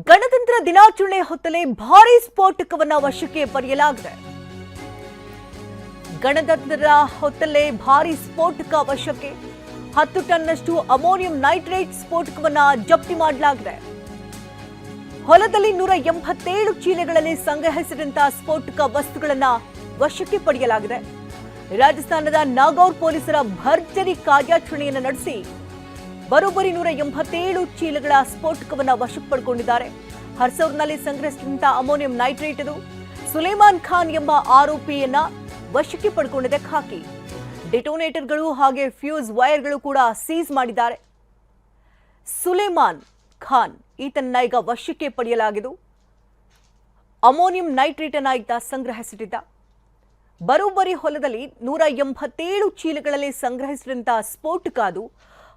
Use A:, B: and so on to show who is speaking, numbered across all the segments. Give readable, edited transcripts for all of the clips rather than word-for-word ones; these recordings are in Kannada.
A: ಗಣತಂತ್ರ ದಿನಾಚರಣೆ ಹೊತ್ತಲೇ ಭಾರೀ ಸ್ಫೋಟಕವನ್ನ ವಶಕ್ಕೆ ಪಡೆಯಲಾಗಿದೆ. ಗಣತಂತ್ರದ ಹೊತ್ತಲೇ ಭಾರೀ ಸ್ಫೋಟಕ ವಶಕ್ಕೆ 10 ಟನ್ನಷ್ಟು ಅಮೋನಿಯಂ ನೈಟ್ರೇಟ್ ಸ್ಫೋಟಕವನ್ನ ಜಪ್ತಿ ಮಾಡಲಾಗಿದೆ. ಹೊಲದಲ್ಲಿ 187 ಚೀಲಗಳಲ್ಲಿ ಸಂಗ್ರಹಿಸಿದಂತಹ ಸ್ಫೋಟಕ ವಸ್ತುಗಳನ್ನ ವಶಕ್ಕೆ ಪಡೆಯಲಾಗಿದೆ. ರಾಜಸ್ಥಾನದ ನಾಗೌರ್ ಪೊಲೀಸರ ಭರ್ಜರಿ ಕಾರ್ಯಾಚರಣೆಯನ್ನು ನಡೆಸಿ ಬರೋಬ್ಬರಿ 187 ಚೀಲಗಳ ಸ್ಫೋಟಕವನ್ನ ವಶಕ್ಕೆ ಪಡೆದುಕೊಂಡಿದ್ದಾರೆ. ಹರ್ಸೌರ್ನಲ್ಲಿ ಸಂಗ್ರಹಿಸಿದಂತಹ ಅಮೋನಿಯಂ ನೈಟ್ರೇಟ್ ಇದು. ಸುಲೇಮಾನ್ ಖಾನ್ ಎಂಬ ಆರೋಪಿಯನ್ನ ವಶಕ್ಕೆ ಪಡೆದುಕೊಂಡಿದೆ ಖಾಕಿ. ಡಿಟೋನೇಟರ್ಗಳು ಹಾಗೆ ಫ್ಯೂಸ್ ವೈರ್ಗಳು ಕೂಡ ಸೀಸ್ ಮಾಡಿದ್ದಾರೆ. ಸುಲೇಮಾನ್ ಖಾನ್ ಈತನ್ನ ಈಗ ವಶಕ್ಕೆ ಪಡೆಯಲಾಗಿದ್ದು ಅಮೋನಿಯಂ ನೈಟ್ರೇಟ್ ಅನ್ನ ಈತ ಸಂಗ್ರಹಿಸಿಟ್ಟಿದ್ದ. ಬರೋಬ್ಬರಿ ಹೊಲದಲ್ಲಿ 187 ಚೀಲಗಳಲ್ಲಿ ಸಂಗ್ರಹಿಸಿದಂತಹ ಸ್ಫೋಟಕ ಅದು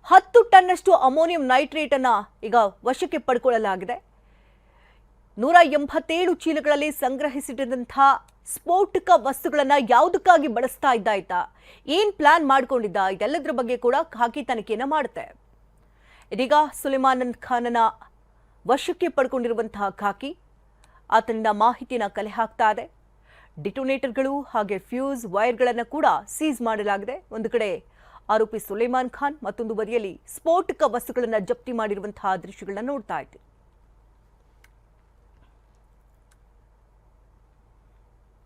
A: 10 ಟನ್ನಷ್ಟು ಅಮೋನಿಯಂ ನೈಟ್ರೇಟ್ ಅನ್ನ ಈಗ ವಶಕ್ಕೆ ಪಡೆದುಕೊಳ್ಳಲಾಗಿದೆ. 187 ಚೀಲಗಳಲ್ಲಿ ಸಂಗ್ರಹಿಸಿದಂತಹ ಸ್ಫೋಟಕ ವಸ್ತುಗಳನ್ನ ಯಾವುದಕ್ಕಾಗಿ ಬಳಸ್ತಾ ಇದ್ದ ಆಯ್ತಾ, ಏನ್ ಪ್ಲಾನ್ ಮಾಡ್ಕೊಂಡಿದ್ದ, ಇದೆಲ್ಲದರ ಬಗ್ಗೆ ಕೂಡ ಖಾಕಿ ತನಿಖೆಯನ್ನ ಮಾಡುತ್ತೆ. ಇದೀಗ ಸುಲೇಮಾನ್ ಖಾನನ ವಶಕ್ಕೆ ಪಡ್ಕೊಂಡಿರುವಂತಹ ಖಾಕಿ ಆತನಿಂದ ಮಾಹಿತಿಯನ್ನ ಕಲೆ ಹಾಕ್ತಾ ಇದೆ. ಡಿಟೋನೇಟರ್ಗಳು ಹಾಗೆ ಫ್ಯೂಸ್ ವೈರ್ಗಳನ್ನು ಕೂಡ ಸೀಸ್ ಮಾಡಲಾಗಿದೆ. ಒಂದು ಕಡೆ ಆರೋಪಿ ಸುಲೇಮಾನ್ ಖಾನ್, ಮತ್ತೊಂದು ಬದಿಯಲ್ಲಿ ಸ್ಫೋಟಕ ವಸ್ತುಗಳನ್ನು ಜಪ್ತಿ ಮಾಡಿರುವಂತಹ ದೃಶ್ಯಗಳನ್ನ ನೋಡ್ತಾ ಇದ್ದೀವಿ.